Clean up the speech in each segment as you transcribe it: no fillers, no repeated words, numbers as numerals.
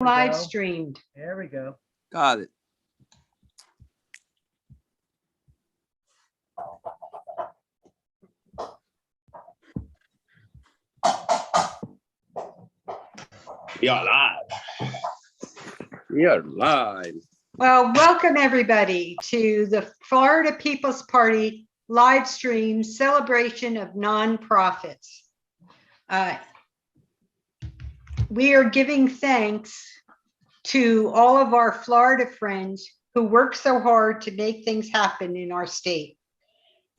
Live streamed. There we go. Got it. We are live. We are live. Well, welcome everybody to the Florida People's Party live stream celebration of nonprofits. We are giving thanks to all of our Florida friends who work so hard to make things happen in our state.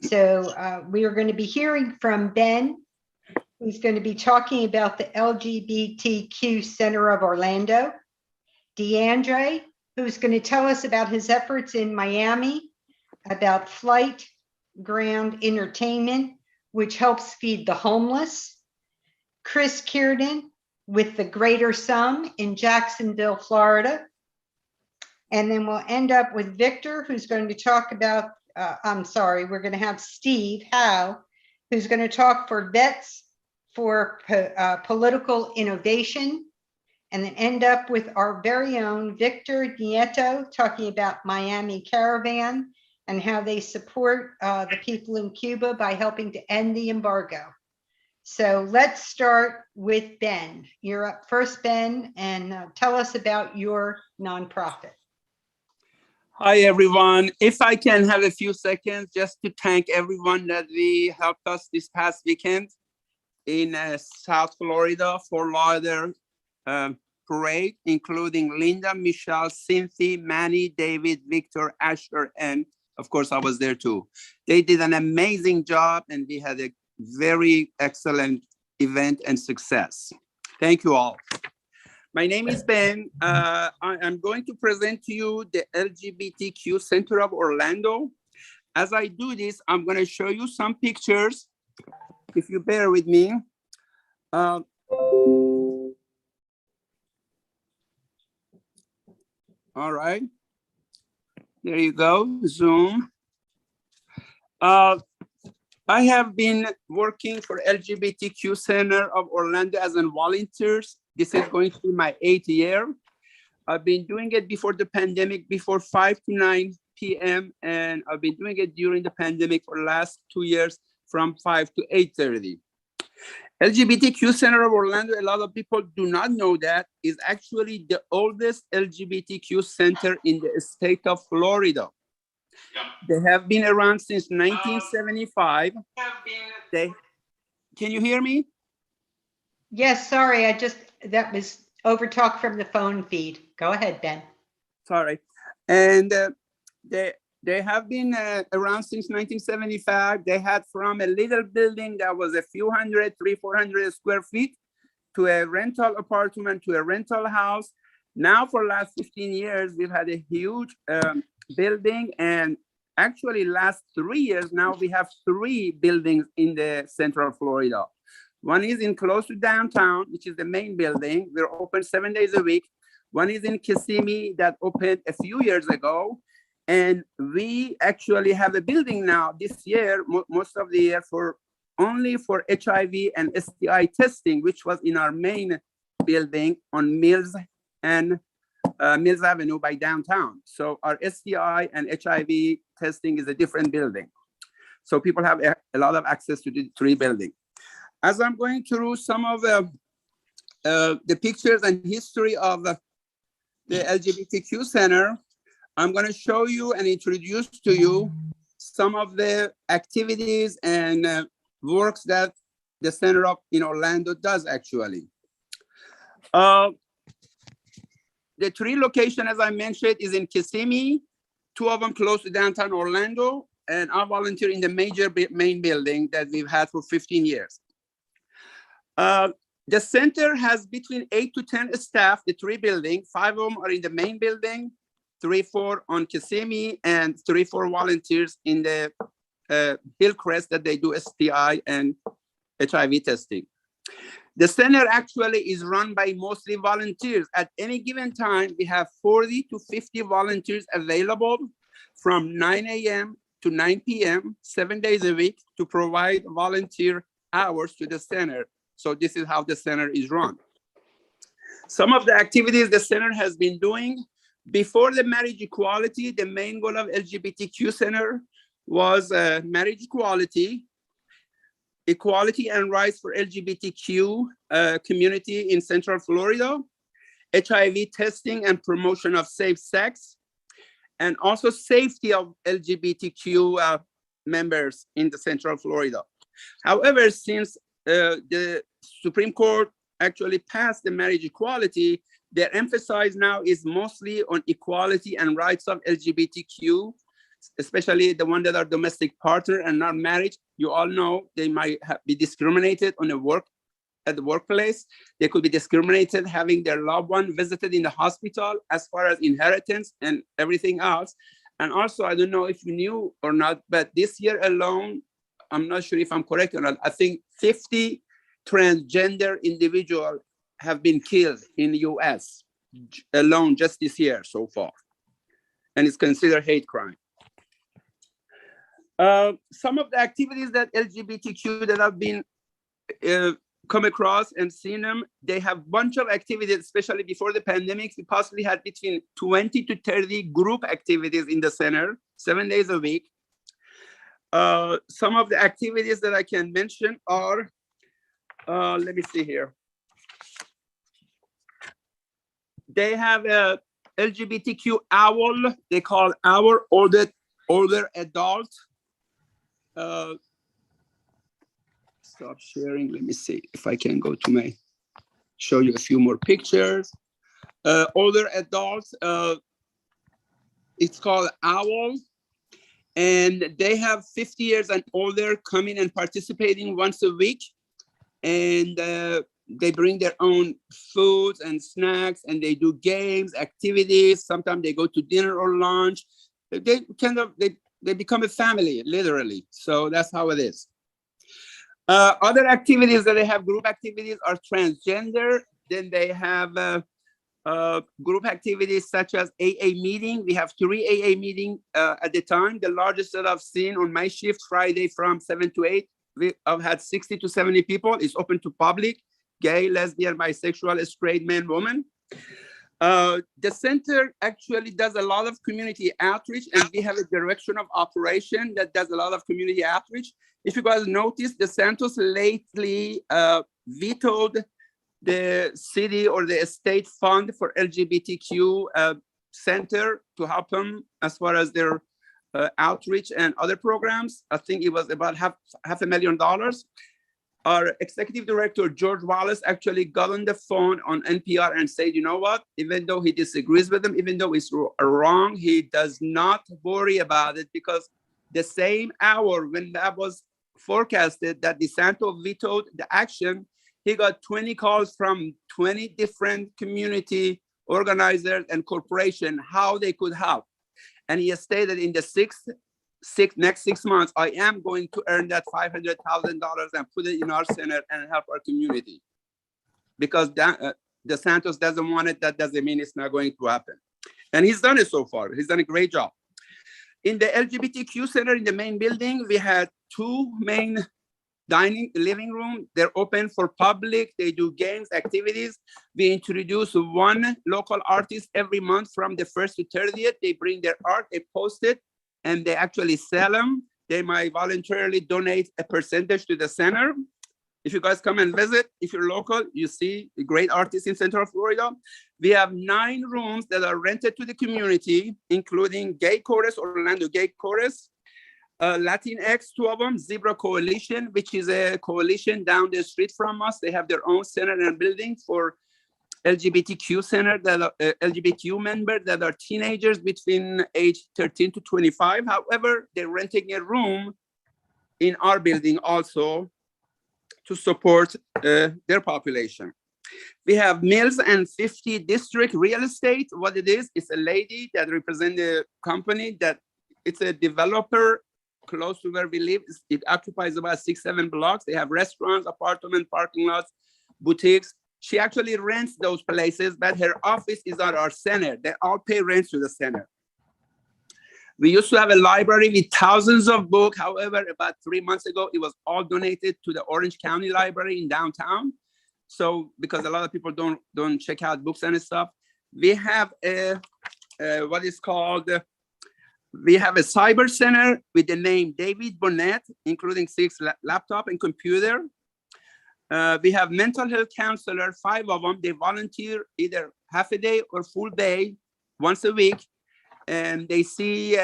So we are going to be hearing from Ben, who's going to be talking about the LGBTQ Center of Orlando. DeAndre, who's going to tell us about his efforts in Miami, about Flight Ground Entertainment, which helps feed the homeless. Chris Kierden with the Greater Sum in Jacksonville, Florida. And then we'll end up with Victor, who's going to talk about, we're going to have Steve Howe, who's going to talk for Vets for Political Innovation. And then end up with our very own Victor Nieto talking about Miami Caravan and how they support the people in Cuba by helping to end the embargo. So let's start with Ben. You're up first, Ben, and tell us about your nonprofit. Hi, everyone. If I can have a few seconds just to thank everyone that we helped us this past weekend in South Florida for Lauder parade, including Linda, Michelle, Cynthia, Manny, David, Victor, Asher, and of course, I was there too. They did an amazing job and we had a very excellent event and success. Thank you all. My name is Ben. I'm going to present to you the LGBTQ Center of Orlando. As I do this, I'm going to show you some pictures, if you bear with me. All right. There you go, Zoom. I have been working for LGBTQ Center of Orlando as a volunteer. This is going to be my 8th year. I've been doing it before the pandemic, before 5 to 9 p.m. And I've been doing it during the pandemic for the last 2 years from 5 to 8:30. LGBTQ Center of Orlando, a lot of people do not know that, is actually the oldest LGBTQ center in the state of Florida. They have been around since 1975. Can you hear me? Yes, sorry, that was over talk from the phone feed. Go ahead, Ben. Sorry. And they have been around since 1975. They had from a little building that was a few hundred, 300-400 square feet, to a rental apartment, to a rental house. Now for the last 15 years, we've had a huge building, and actually last 3 years now we have 3 buildings in the central Florida. One is in close to downtown, which is the main building. We're open 7 days a week. One is in Kissimmee that opened a few years ago. And we actually have a building now this year, most of the year, only for HIV and STI testing, which was in our main building on Mills and Mills Avenue by downtown. So our STI and HIV testing is a different building. So people have a lot of access to the 3 buildings. As I'm going through some of the pictures and history of the LGBTQ Center, I'm going to show you and introduce to you some of the activities and works that the Center in Orlando does actually. The 3 locations, as I mentioned, is in Kissimmee, 2 of them close to downtown Orlando, and I volunteer in the main building that we've had for 15 years. The center has between 8 to 10 staff, the 3 buildings. 5 of them are in the main building, 3-4 on Kissimmee, and 3-4 volunteers in the Hillcrest that they do STI and HIV testing. The center actually is run by mostly volunteers. At any given time, we have 40 to 50 volunteers available from 9 a.m. to 9 p.m., 7 days a week, to provide volunteer hours to the center. So this is how the center is run. Some of the activities the center has been doing before the marriage equality, the main goal of LGBTQ center was marriage equality, equality and rights for LGBTQ community in Central Florida, HIV testing and promotion of safe sex, and also safety of LGBTQ members in the Central Florida. However, since the Supreme Court actually passed the marriage equality, their emphasis now is mostly on equality and rights of LGBTQ, especially the ones that are domestic partner and not married. You all know they might be discriminated on at the workplace. They could be discriminated having their loved one visited in the hospital as far as inheritance and everything else. And also, I don't know if you knew or not, but this year alone, I'm not sure if I'm correct or not, I think 50 transgender individuals have been killed in the US alone just this year so far. And it's considered hate crime. Some of the activities that LGBTQ that have been come across and seen them, they have a bunch of activities, especially before the pandemic. We possibly had between 20 to 30 group activities in the center, 7 days a week. Some of the activities that I can mention are, let me see here. They have a LGBTQ OWL, they call our older adult. Stop sharing. Let me see if I can go to my, show you a few more pictures. Older adults, it's called OWL. And they have 50 years and older coming and participating once a week. And they bring their own foods and snacks, and they do games, activities. Sometimes they go to dinner or lunch. They become a family, literally. So that's how it is. Other activities that they have, group activities, are transgender. Then they have group activities such as AA meeting. We have 3 AA meetings at the time. The largest that I've seen on my shift, Friday from 7 to 8. I've had 60 to 70 people. It's open to public, gay, lesbian, bisexual, straight men, women. The center actually does a lot of community outreach, and we have a direction of operation that does a lot of community outreach. If you guys notice, the Santos lately vetoed the city or the state fund for LGBTQ center to help them as far as their outreach and other programs. I think it was about half $500,000. Our executive director, George Wallace, actually got on the phone on NPR and said, you know what, even though he disagrees with them, even though it's wrong, he does not worry about it, because the same hour when that was forecasted that DeSanto vetoed the action, he got 20 calls from 20 different community organizers and corporations how they could help. And he has stated in the next 6 months, I am going to earn that $500,000 and put it in our center and help our community. Because DeSantos doesn't want it, that doesn't mean it's not going to happen. And he's done it so far. He's done a great job. In the LGBTQ center in the main building, we had 2 main living room. They're open for public. They do games, activities. We introduce 1 local artist every month from the 1st to 30th. They bring their art, they post it, and they actually sell them. They might voluntarily donate a percentage to the center. If you guys come and visit, if you're local, you see great artists in Central Florida. We have 9 rooms that are rented to the community, including Gay Chorus, Orlando Gay Chorus, Latinx, 2 of them, Zebra Coalition, which is a coalition down the street from us. They have their own center and building for LGBTQ center, that are LGBTQ members that are teenagers between age 13 to 25. However, they're renting a room in our building also to support their population. We have Mills and 50 District Real Estate. What it is, it's a lady that represents a company that it's a developer close to where we live. It occupies about 6-7 blocks. They have restaurants, apartment, parking lots, boutiques. She actually rents those places, but her office is at our center. They all pay rent to the center. We used to have a library with thousands of books. However, about 3 months ago, it was all donated to the Orange County Library in downtown. So because a lot of people don't check out books and stuff, we have what is called, we have a cyber center with the name David Bonnet, including 6 laptop and computer. We have mental health counselor, 5 of them. They volunteer either half a day or full day, once a week. And they see,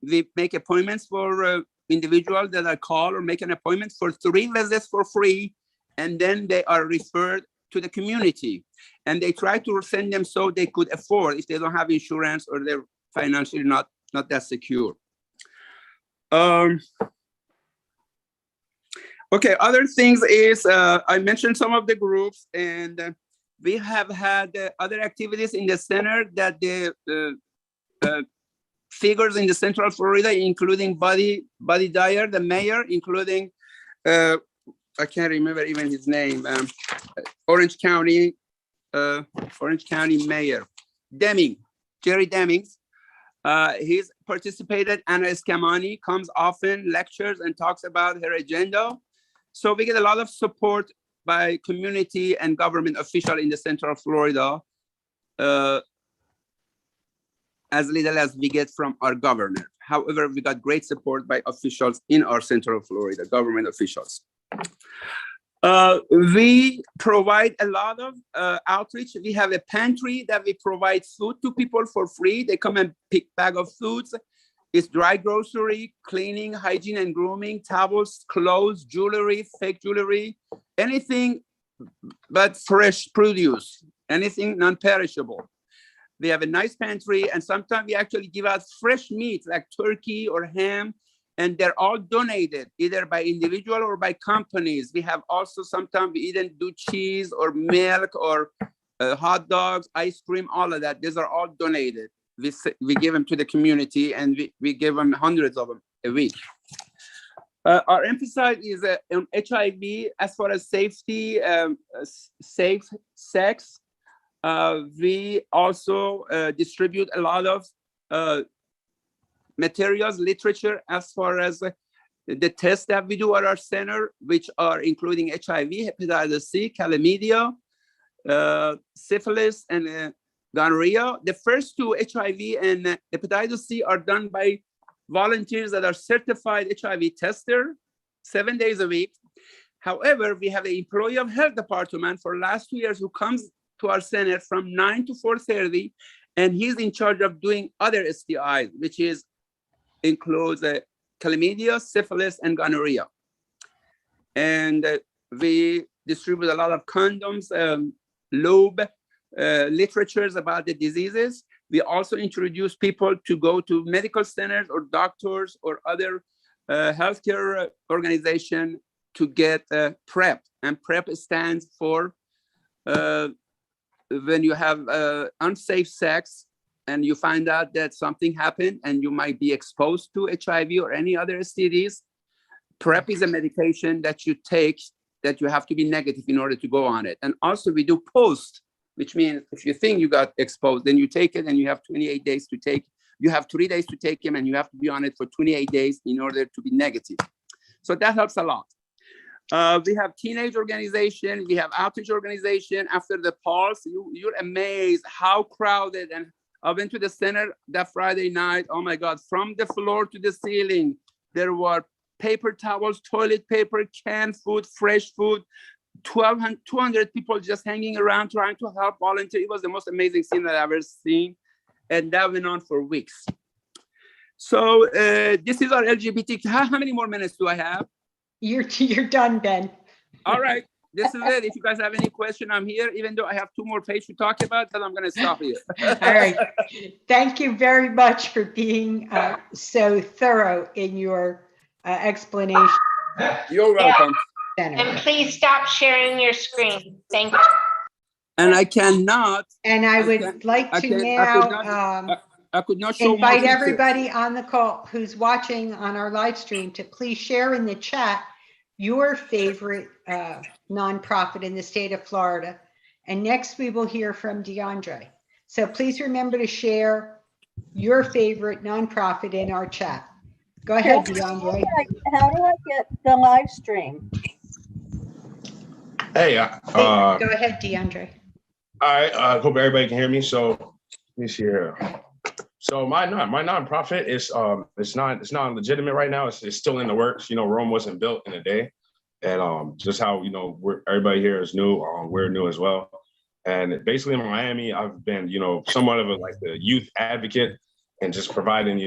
we make appointments for individuals that are called or make an appointment for 3 visits for free. And then they are referred to the community. And they try to send them so they could afford if they don't have insurance or they're financially not that secure. Okay, other things is, I mentioned some of the groups, and we have had other activities in the center that the figures in the Central Florida, including Buddy Dyer, the mayor, including, I can't remember even his name, Orange County Mayor, Jerry Demings. He's participated. Anna Escamani comes often, lectures, and talks about her agenda. So we get a lot of support by community and government officials in the Central Florida, as little as we get from our governor. However, we got great support by officials in our Central Florida, government officials. We provide a lot of outreach. We have a pantry that we provide food to people for free. They come and pick bag of foods. It's dry grocery, cleaning, hygiene and grooming, towels, clothes, jewelry, fake jewelry, anything but fresh produce, anything non-perishable. We have a nice pantry, and sometimes we actually give out fresh meat like turkey or ham, and they're all donated either by individual or by companies. We have also sometimes we even do cheese or milk or hot dogs, ice cream, all of that. These are all donated. We give them to the community, and we give them hundreds of them a week. Our emphasis is on HIV as far as safety, safe sex. We also distribute a lot of materials, literature, as far as the tests that we do at our center, which are including HIV, hepatitis C, chlamydia, syphilis, and gonorrhea. The first 2, HIV and hepatitis C, are done by volunteers that are certified HIV tester, 7 days a week. However, we have an employee of health department for the last 2 years who comes to our center from 9 to 4:30, and he's in charge of doing other STIs, which includes chlamydia, syphilis, and gonorrhea. And we distribute a lot of condoms, lube, literatures about the diseases. We also introduce people to go to medical centers or doctors or other healthcare organization to get PrEP. And PrEP stands for when you have unsafe sex and you find out that something happened and you might be exposed to HIV or any other STDs, PrEP is a medication that you take that you have to be negative in order to go on it. And also we do post, which means if you think you got exposed, then you take it and you have 28 days to take. You have 3 days to take them and you have to be on it for 28 days in order to be negative. So that helps a lot. We have teenage organization, we have outreach organization. After the pulse, you're amazed how crowded. And I went to the center that Friday night. Oh my God, from the floor to the ceiling, there were paper towels, toilet paper, canned food, fresh food, 200 people just hanging around trying to help volunteer. It was the most amazing scene that I've ever seen. And that went on for weeks. So this is our LGBTQ. How many more minutes do I have? You're done, Ben. All right, this is it. If you guys have any question, I'm here, even though I have 2 more pages to talk about, but I'm going to stop here. All right. Thank you very much for being so thorough in your explanation. You're welcome. And please stop sharing your screen. Thank you. And I cannot. And I would like to now I could not show invite everybody on the call who's watching on our live stream to please share in the chat your favorite nonprofit in the state of Florida. And next we will hear from DeAndre. So please remember to share your favorite nonprofit in our chat. Go ahead, DeAndre. How do I get the live stream? Hey, Go ahead, DeAndre. all right. I hope everybody can hear me. So let me see here. So my nonprofit is it's not legitimate right now. It's still in the works. You know, Rome wasn't built in a day, and just how everybody here is new. We're new as well. And basically in Miami, I've been somewhat of a youth advocate and just providing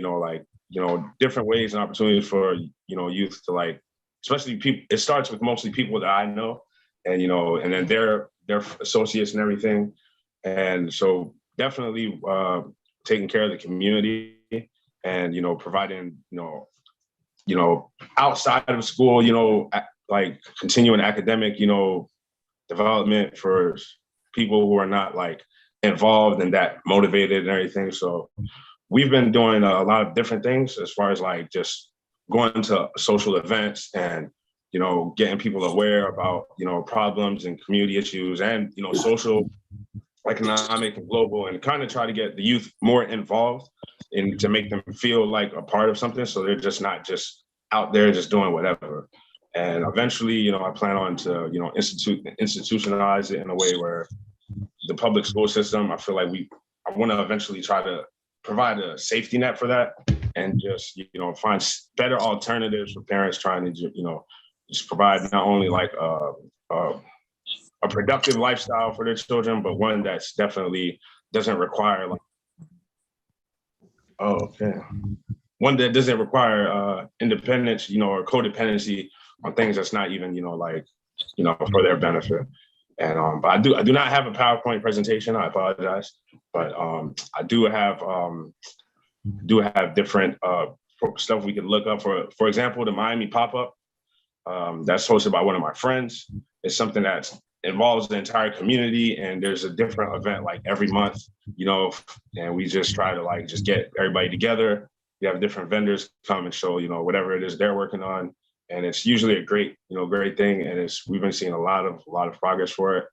different ways and opportunities for youth to especially people. It starts with mostly people that I know, and and then their associates and everything. And so definitely taking care of the community and providing outside of school continuing academic development for people who are not involved and that motivated and everything. So we've been doing a lot of different things as far as just going to social events and getting people aware about problems and community issues and social, economic, and global, and kind of try to get the youth more involved and to make them feel like a part of something, so they're just not just out there just doing whatever. And eventually, I plan on to institutionalize it in a way where the public school system, I feel like I want to eventually try to provide a safety net for that, and just find better alternatives for parents trying to just provide not only a productive lifestyle for their children, but one that's definitely doesn't require one that doesn't require independence, or codependency on things that's not even for their benefit. And but I do not have a PowerPoint presentation. I apologize, but I do have different stuff we can look up. For example, the Miami pop-up that's hosted by one of my friends. It's something that involves the entire community, and there's a different event every month, and we just try to just get everybody together. We have different vendors come and show whatever it is they're working on, and it's usually a great thing, and we've been seeing a lot of progress for it.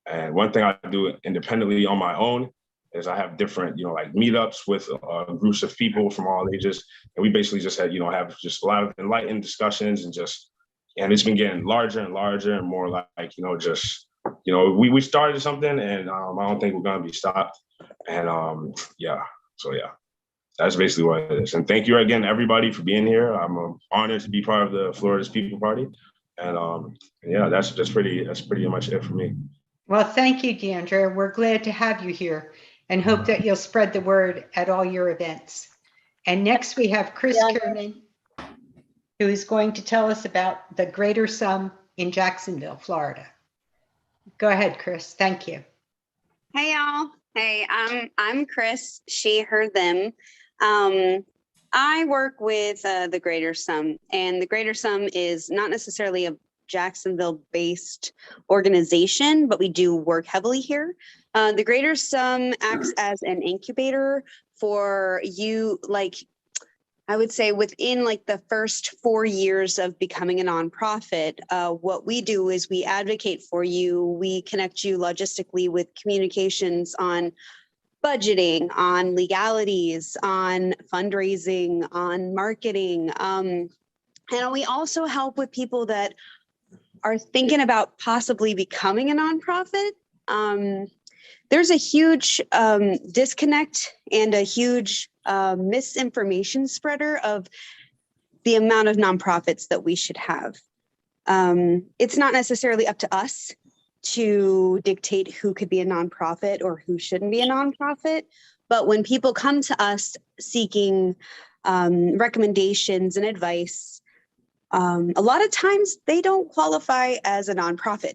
And one thing I do independently on my own is I have different meetups with groups of people from all ages, and we basically just have just a lot of enlightened discussions, and it's been getting larger and larger and more we started something, and I don't think we're gonna be stopped. And that's basically what it is. And thank you again, everybody, for being here. I'm honored to be part of the Florida's People Party. And that's pretty much it for me. Well, thank you, DeAndre. We're glad to have you here and hope that you'll spread the word at all your events. And next we have Chris Kiernan, who is going to tell us about the Greater Sum in Jacksonville, Florida. Go ahead, Chris. Thank you. Hey, y'all. Hey, I'm Chris, she, her, them. I work with the Greater Sum, and the Greater Sum is not necessarily a Jacksonville-based organization, but we do work heavily here. The Greater Sum acts as an incubator for you, I would say within the first 4 years of becoming a nonprofit. What we do is we advocate for you. We connect you logistically with communications on budgeting, on legalities, on fundraising, on marketing. And we also help with people that are thinking about possibly becoming a nonprofit. There's a huge disconnect and a huge misinformation spreader of the amount of nonprofits that we should have. It's not necessarily up to us to dictate who could be a nonprofit or who shouldn't be a nonprofit. But when people come to us seeking recommendations and advice, a lot of times they don't qualify as a nonprofit.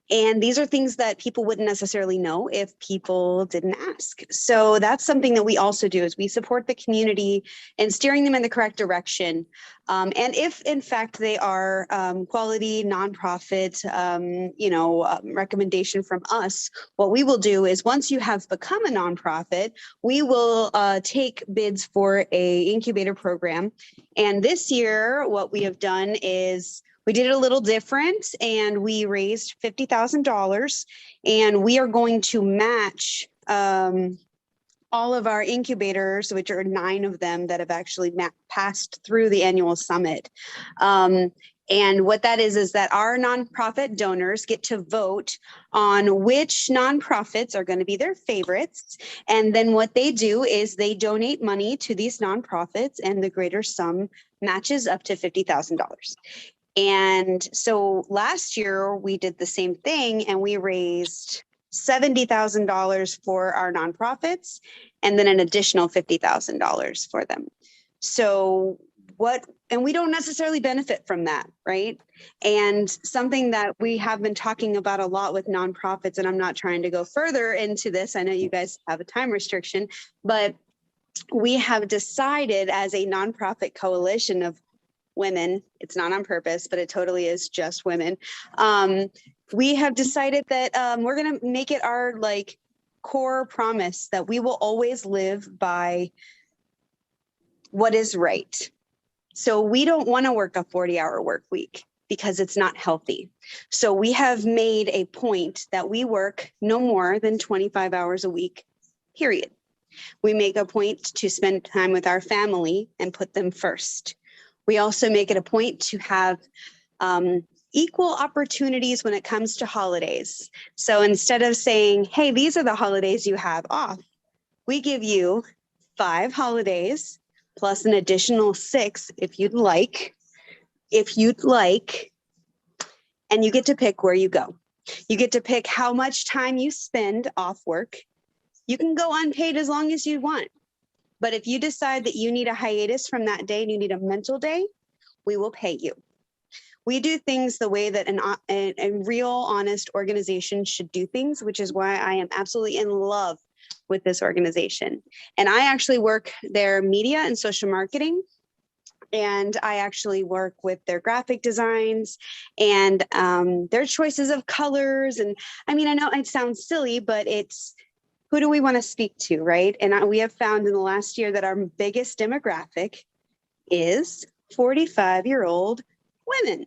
And these are things that people wouldn't necessarily know if people didn't ask. So that's something that we also do, is we support the community in steering them in the correct direction. And if in fact they are quality nonprofit, recommendation from us, what we will do is once you have become a nonprofit, we will take bids for a incubator program. And this year, what we have done is we did it a little different, and we raised $50,000, and we are going to match all of our incubators, which are 9 of them that have actually passed through the annual summit. And what that is that our nonprofit donors get to vote on which nonprofits are going to be their favorites. And then what they do is they donate money to these nonprofits, and the greater sum matches up to $50,000. And so last year we did the same thing, and we raised $70,000 for our nonprofits, and then an additional $50,000 for them. So and we don't necessarily benefit from that, right? And something that we have been talking about a lot with nonprofits, and I'm not trying to go further into this, I know you guys have a time restriction, but we have decided as a nonprofit coalition of women, it's not on purpose, but it totally is just women. We have decided that we're going to make it our like core promise that we will always live by what is right. So we don't want to work a 40-hour work week because it's not healthy. So we have made a point that we work no more than 25 hours a week, period. We make a point to spend time with our family and put them first. We also make it a point to have equal opportunities when it comes to holidays. So instead of saying, hey, these are the holidays you have off, we give you 5 holidays plus an additional 6 if you'd like, and you get to pick where you go. You get to pick how much time you spend off work. You can go unpaid as long as you want. But if you decide that you need a hiatus from that day and you need a mental day, we will pay you. We do things the way that a real, honest organization should do things, which is why I am absolutely in love with this organization. And I actually work their media and social marketing. And I actually work with their graphic designs and their choices of colors. And I mean, I know it sounds silly, but it's who do we want to speak to, right? And we have found in the last year that our biggest demographic is 45-year-old women.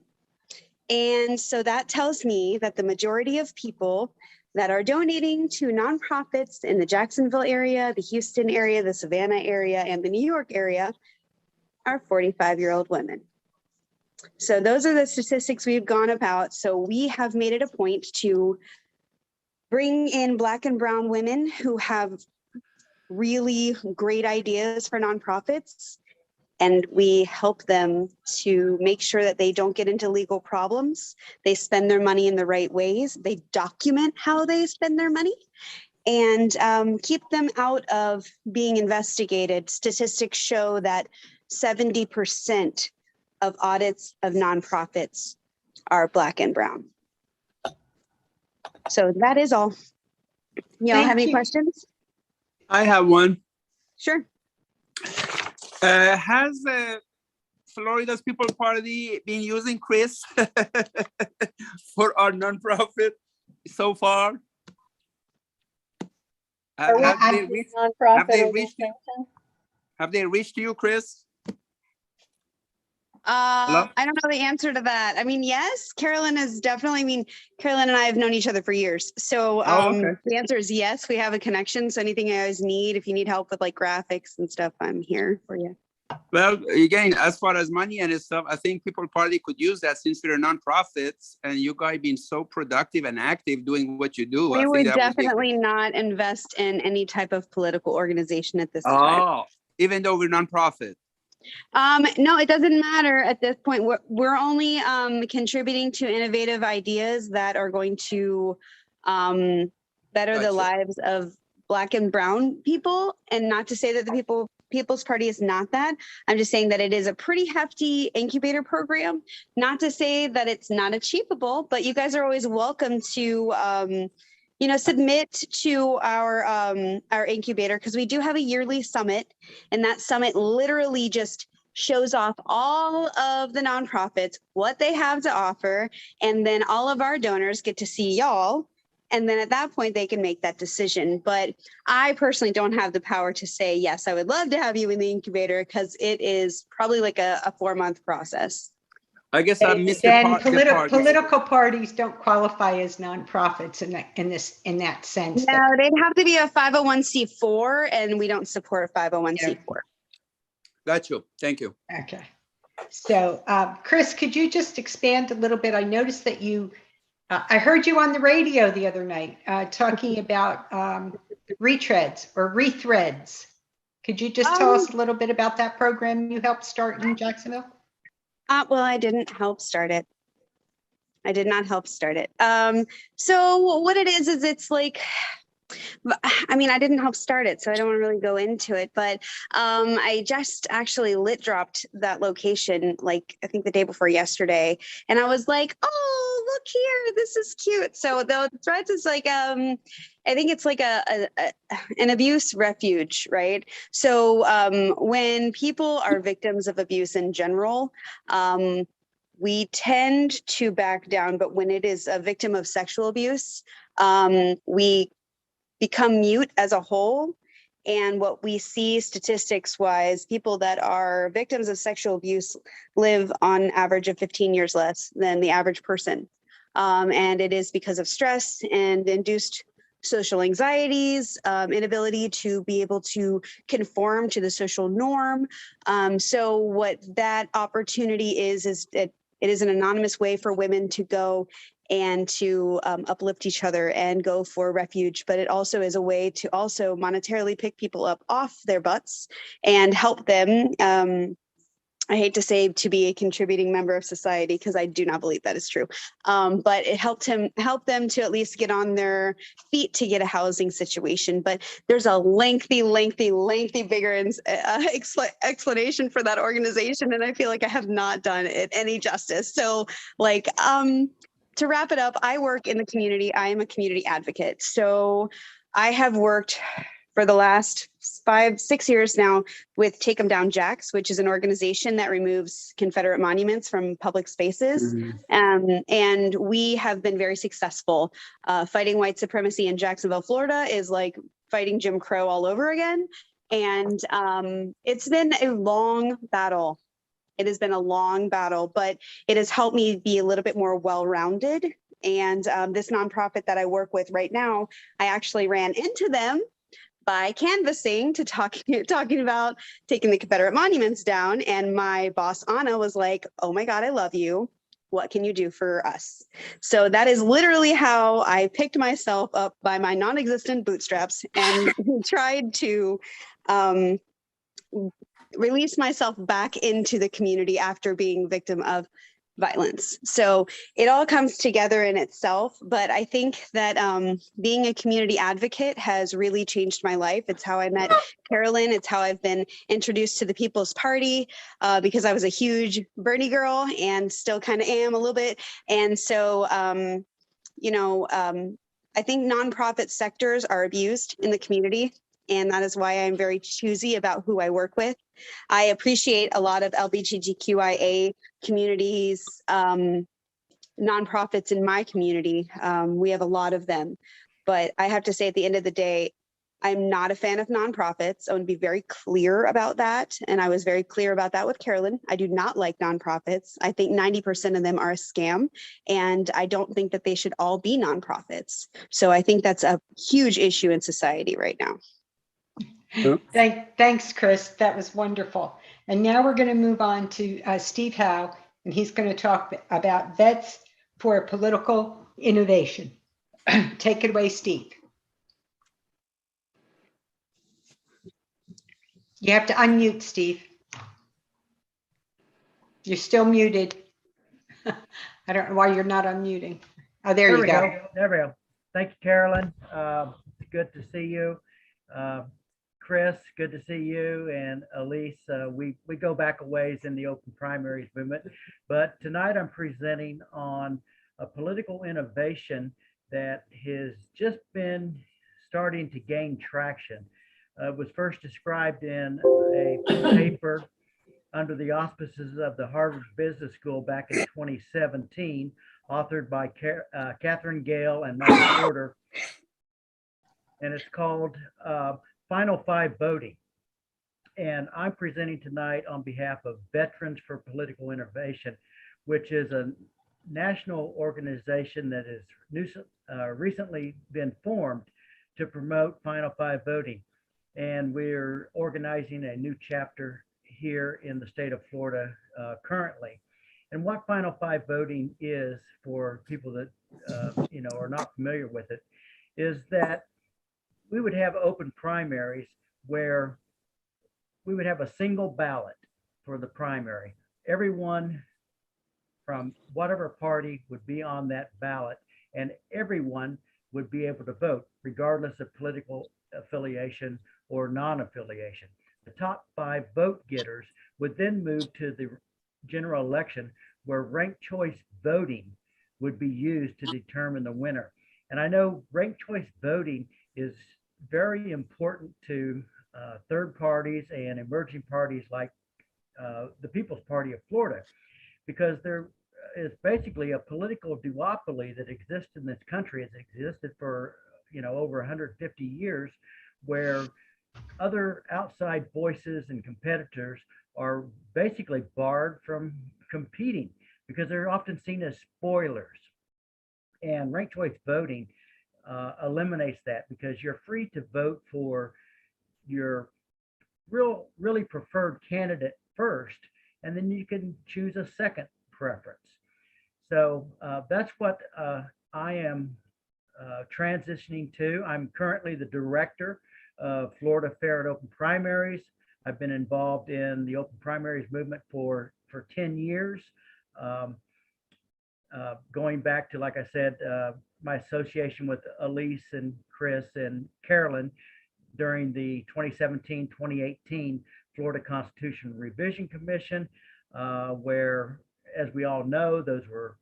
And so that tells me that the majority of people that are donating to nonprofits in the Jacksonville area, the Houston area, the Savannah area, and the New York area are 45-year-old women. So those are the statistics we've gone about. So we have made it a point to bring in Black and brown women who have really great ideas for nonprofits, and we help them to make sure that they don't get into legal problems. They spend their money in the right ways. They document how they spend their money and keep them out of being investigated. Statistics show that 70% of audits of nonprofits are Black and brown. So that is all. Y'all have any questions? I have one. Sure. Has Florida's People Party been using Chris for our nonprofit so far? Have they reached you, Chris? Hello? I don't know the answer to that. I mean, yes, Carolyn is definitely, Carolyn and I have known each other for years. So okay. The answer is yes, we have a connection. So anything you guys need, if you need help with like graphics and stuff, I'm here for you. Well, again, as far as money and stuff, I think People Party could use that since we're nonprofits and you guys being so productive and active doing what you do. We would definitely not invest in any type of political organization at this time. Oh, even though we're nonprofit. No, it doesn't matter at this point. We're only contributing to innovative ideas that are going to better the lives of Black and brown people. And not to say that the People's Party is not that. I'm just saying that it is a pretty hefty incubator program. Not to say that it's not achievable, but you guys are always welcome to submit to our incubator, because we do have a yearly summit, and that summit literally just shows off all of the nonprofits, what they have to offer, and then all of our donors get to see y'all. And then at that point, they can make that decision. But I personally don't have the power to say, yes, I would love to have you in the incubator, because it is probably like a 4-month process. I guess I missed political parties don't qualify as nonprofits in that sense. No, they'd have to be a 501c4, and we don't support 501c4. Got you. Thank you. Okay. So, Chris, could you just expand a little bit? I noticed that I heard you on the radio the other night talking about retreads or rethreads. Could you just tell us a little bit about that program you helped start in Jacksonville? Well, I didn't help start it. I did not help start it. So what it is it's like, I mean, I didn't help start it, so I don't want to really go into it, but I just actually lit dropped that location, like, I think the day before yesterday. And I was like, oh, look here, this is cute. So the threads is like, I think it's like an abuse refuge, right? So when people are victims of abuse in general, we tend to back down, but when it is a victim of sexual abuse, we become mute as a whole. And what we see statistics wise, people that are victims of sexual abuse live on average of 15 years less than the average person. And it is because of stress and induced social anxieties, inability to be able to conform to the social norm. So what that opportunity is that it is an anonymous way for women to go and to uplift each other and go for refuge. But it also is a way to also monetarily pick people up off their butts and help them. I hate to say to be a contributing member of society, because I do not believe that is true. But it helped them to at least get on their feet to get a housing situation. But there's a lengthy, bigger explanation for that organization. And I feel like I have not done it any justice. So like, to wrap it up, I work in the community. I am a community advocate. So I have worked for the last 5-6 years now with Take 'em Down Jacks, which is an organization that removes Confederate monuments from public spaces. And we have been very successful. Fighting white supremacy in Jacksonville, Florida is like fighting Jim Crow all over again. And it's been a long battle. It has been a long battle, but it has helped me be a little bit more well-rounded. And this nonprofit that I work with right now, I actually ran into them by canvassing to talking about taking the Confederate monuments down. And my boss, Anna, was like, oh my God, I love you. What can you do for us? So that is literally how I picked myself up by my non-existent bootstraps and tried to release myself back into the community after being victim of violence. So it all comes together in itself. But I think that being a community advocate has really changed my life. It's how I met Carolyn. It's how I've been introduced to the People's Party because I was a huge Bernie girl and still kind of am a little bit. And so, I think nonprofit sectors are abused in the community. And that is why I'm very choosy about who I work with. I appreciate a lot of LGBTQIA communities, nonprofits in my community. We have a lot of them. But I have to say, at the end of the day, I'm not a fan of nonprofits. I want to be very clear about that. And I was very clear about that with Carolyn. I do not like nonprofits. I think 90% of them are a scam. And I don't think that they should all be nonprofits. So I think that's a huge issue in society right now. Thanks, Chris. That was wonderful. And now we're going to move on to Steve Howe, and he's going to talk about Vets for Political Innovation. Take it away, Steve. You have to unmute, Steve. You're still muted. I don't know why you're not unmuting. Oh, there you go. There we go. Thank you, Carolyn. Good to see you. Chris, good to see you, and Elise. We go back a ways in the open primaries movement, but tonight I'm presenting on a political innovation that has just been starting to gain traction. It was first described in a paper under the auspices of the Harvard Business School back in 2017, authored by Catherine Gale and Michael Porter, and it's called Final Five Voting. And I'm presenting tonight on behalf of Veterans for Political Innovation, which is a national organization that has recently been formed to promote Final Five voting. And we're organizing a new chapter here in the state of Florida currently. And what Final Five voting is, for people that are not familiar with it, is that we would have open primaries where we would have a single ballot for the primary. Everyone from whatever party would be on that ballot, and everyone would be able to vote regardless of political affiliation or non-affiliation. The top 5 vote getters would then move to the general election, where ranked choice voting would be used to determine the winner. And I know ranked choice voting is very important to third parties and emerging parties like the People's Party of Florida, because there is basically a political duopoly that exists in this country. It's existed for over 150 years, where other outside voices and competitors are basically barred from competing because they're often seen as spoilers. And ranked choice voting eliminates that, because you're free to vote for your really preferred candidate first, and then you can choose a second preference. So that's what I am transitioning to. I'm currently the director of Florida Fair and Open Primaries. I've been involved in the open primaries movement for 10 years. Going back to, like I said, my association with Elise and Chris and Carolyn during the 2017-2018 Florida Constitution Revision Commission, where, as we all know, those were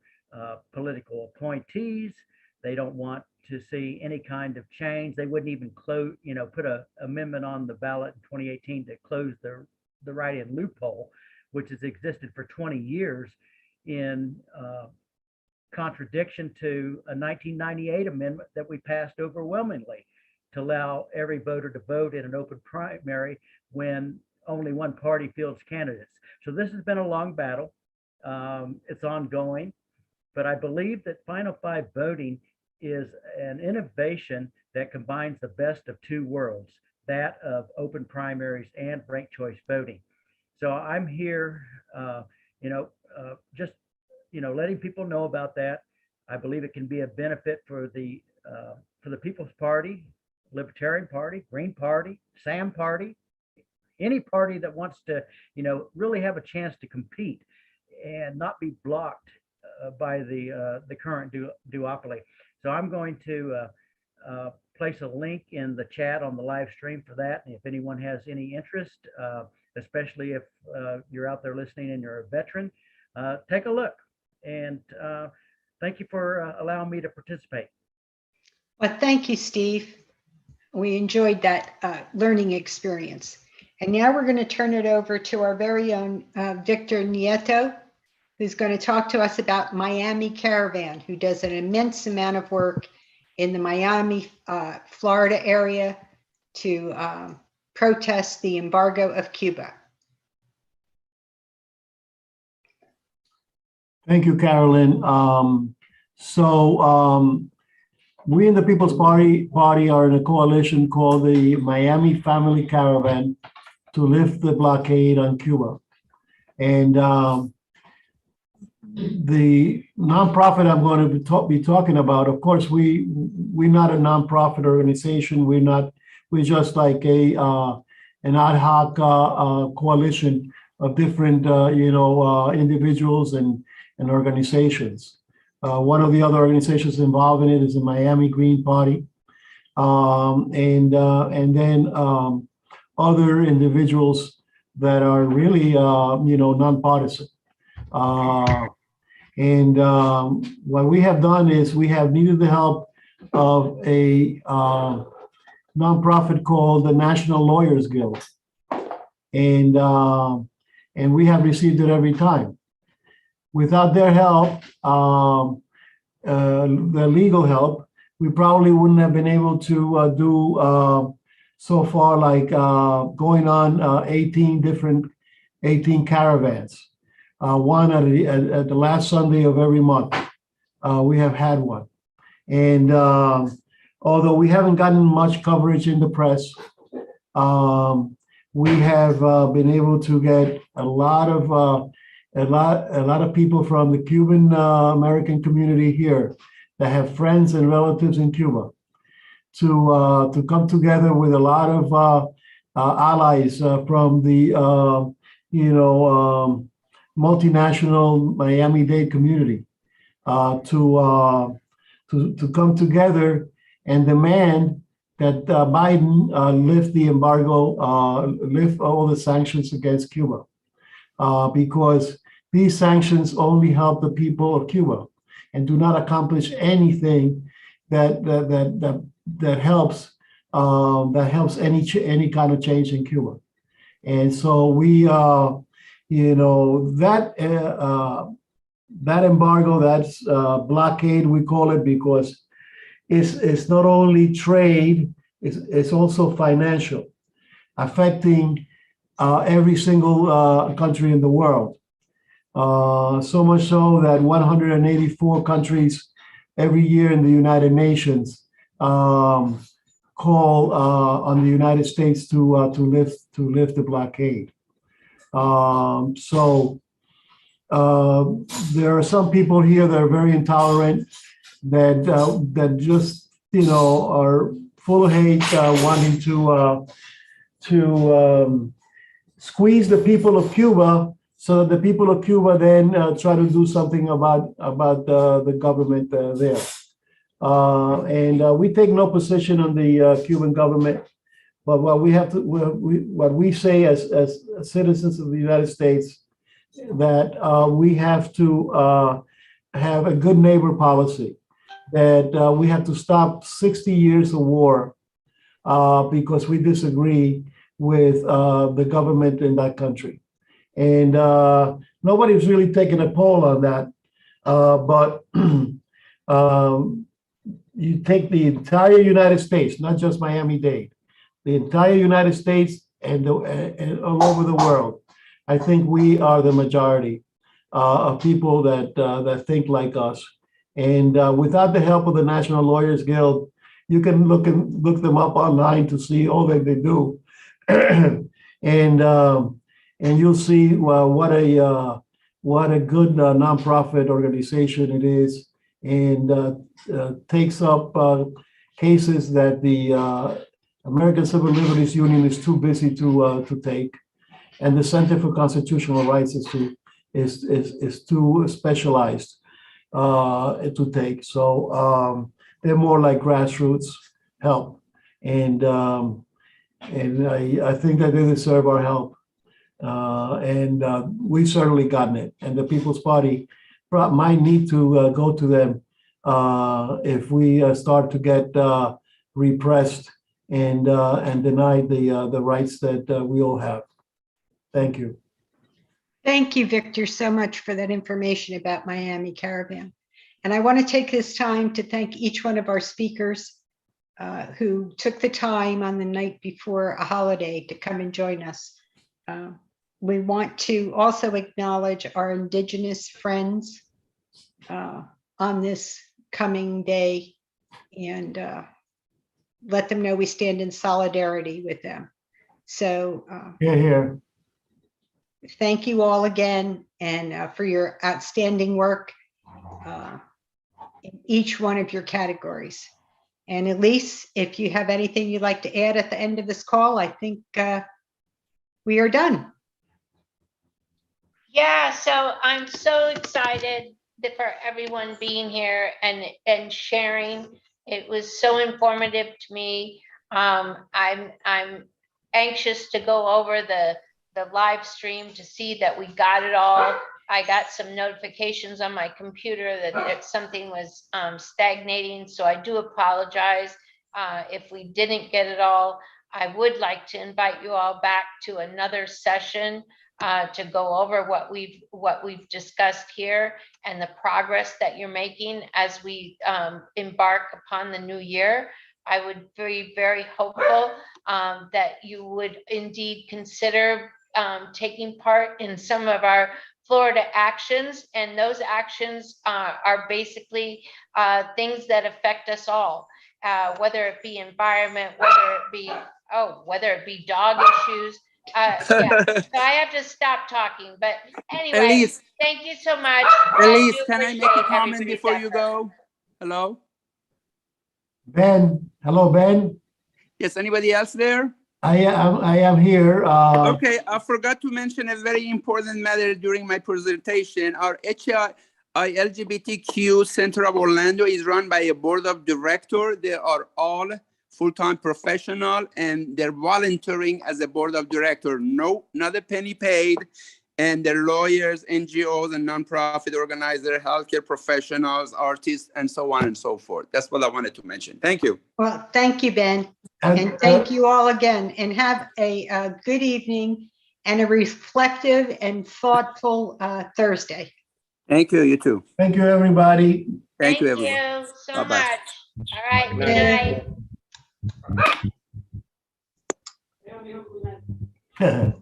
political appointees. They don't want to see any kind of change. They wouldn't even put an amendment on the ballot in 2018 to close the write-in loophole, which has existed for 20 years in contradiction to a 1998 amendment that we passed overwhelmingly to allow every voter to vote in an open primary when only one party fields candidates. So this has been a long battle. It's ongoing, but I believe that Final Five voting is an innovation that combines the best of 2 worlds, that of open primaries and ranked choice voting. So I'm here, just letting people know about that. I believe it can be a benefit for the People's Party, Libertarian Party, Green Party, Sam Party, any party that wants to, really have a chance to compete and not be blocked by the current duopoly. So I'm going to place a link in the chat on the live stream for that. And if anyone has any interest, especially if you're out there listening and you're a veteran, take a look. And thank you for allowing me to participate. Well, thank you, Steve. We enjoyed that learning experience. And now we're going to turn it over to our very own Victor Nieto, who's going to talk to us about Miami Caravan, who does an immense amount of work in the Miami, Florida area to protest the embargo of Cuba. Thank you, Carolyn. We in the People's Party are in a coalition called the Miami Family Caravan to lift the blockade on Cuba. And the nonprofit I'm going to be talking about, of course, we're not a nonprofit organization. We're just like an ad hoc coalition of different, individuals and organizations. One of the other organizations involved in it is the Miami Green Party, and then other individuals that are really, nonpartisan. What we have done is we have needed the help of a nonprofit called the National Lawyers Guild, and we have received it every time. Without their help, the legal help, we probably wouldn't have been able to do so far, like going on 18 caravans. One at the last Sunday of every month. We have had one. And although we haven't gotten much coverage in the press, we have been able to get a lot of a lot of people from the Cuban American community here that have friends and relatives in Cuba to come together with a lot of allies from the multinational Miami-Dade community to come together and demand that Biden lift the embargo, lift all the sanctions against Cuba, because these sanctions only help the people of Cuba and do not accomplish anything that helps any kind of change in Cuba. And so we, that embargo, that's blockade, we call it, because it's not only trade, it's also financial, affecting every single country in the world. So much so that 184 countries every year in the United Nations call on the United States to lift the blockade. So there are some people here that are very intolerant, that just are full of hate, wanting to squeeze the people of Cuba, so that the people of Cuba then try to do something about the government there. And we take no position on the Cuban government, but what we say as citizens of the United States, that we have to have a good neighbor policy, that we have to stop 60 years of war because we disagree with the government in that country. And nobody's really taken a poll on that, but you take the entire United States, not just Miami-Dade, the entire United States and all over the world. I think we are the majority of people that think like us. And without the help of the National Lawyers Guild, you can look them up online to see all that they do, and you'll see what a good nonprofit organization it is, and takes up cases that the American Civil Liberties Union is too busy to take, and the Center for Constitutional Rights is too specialized to take. So they're more like grassroots help, and I think that they deserve our help, and we've certainly gotten it. And the People's Party might need to go to them if we start to get repressed and denied the rights that we all have. Thank you. Thank you, Victor, so much for that information about Miami Caravan. And I want to take this time to thank each one of our speakers who took the time on the night before a holiday to come and join us. We want to also acknowledge our Indigenous friends on this coming day, and let them know we stand in solidarity with them. So Here. thank you all again, and for your outstanding work in each one of your categories. And Elise, if you have anything you'd like to add at the end of this call, I think we are done. Yeah, so I'm so excited for everyone being here and sharing. It was so informative to me. I'm anxious to go over the live stream to see that we got it all. I got some notifications on my computer that something was stagnating, so I do apologize if we didn't get it all. I would like to invite you all back to another session to go over what we've discussed here and the progress that you're making as we embark upon the new year. I would be very hopeful that you would indeed consider taking part in some of our Florida actions, and those actions are basically things that affect us all, whether it be environment, whether it be dog issues. Yeah, so I have to stop talking, but anyway, Elise, thank you so much. Elise, do can I make a appreciate comment everybody's before you effort. go? Hello? Ben, hello, Ben. Yes, anybody else there? I am here. Okay, I forgot to mention a very important matter during my presentation. Our HI LGBTQ Center of Orlando is run by a board of directors. They are all full-time professional and they're volunteering as a board of director. No, not a penny paid. And they're lawyers, NGOs, and nonprofit organizers, healthcare professionals, artists, and so on and so forth. That's what I wanted to mention. Thank you. Well, thank you, Ben. And, And thank you all again, and have a good evening and a reflective and thoughtful Thursday. Thank you, you too. thank you, everybody. Thank you, everyone. So Bye-bye. much. All right, good night.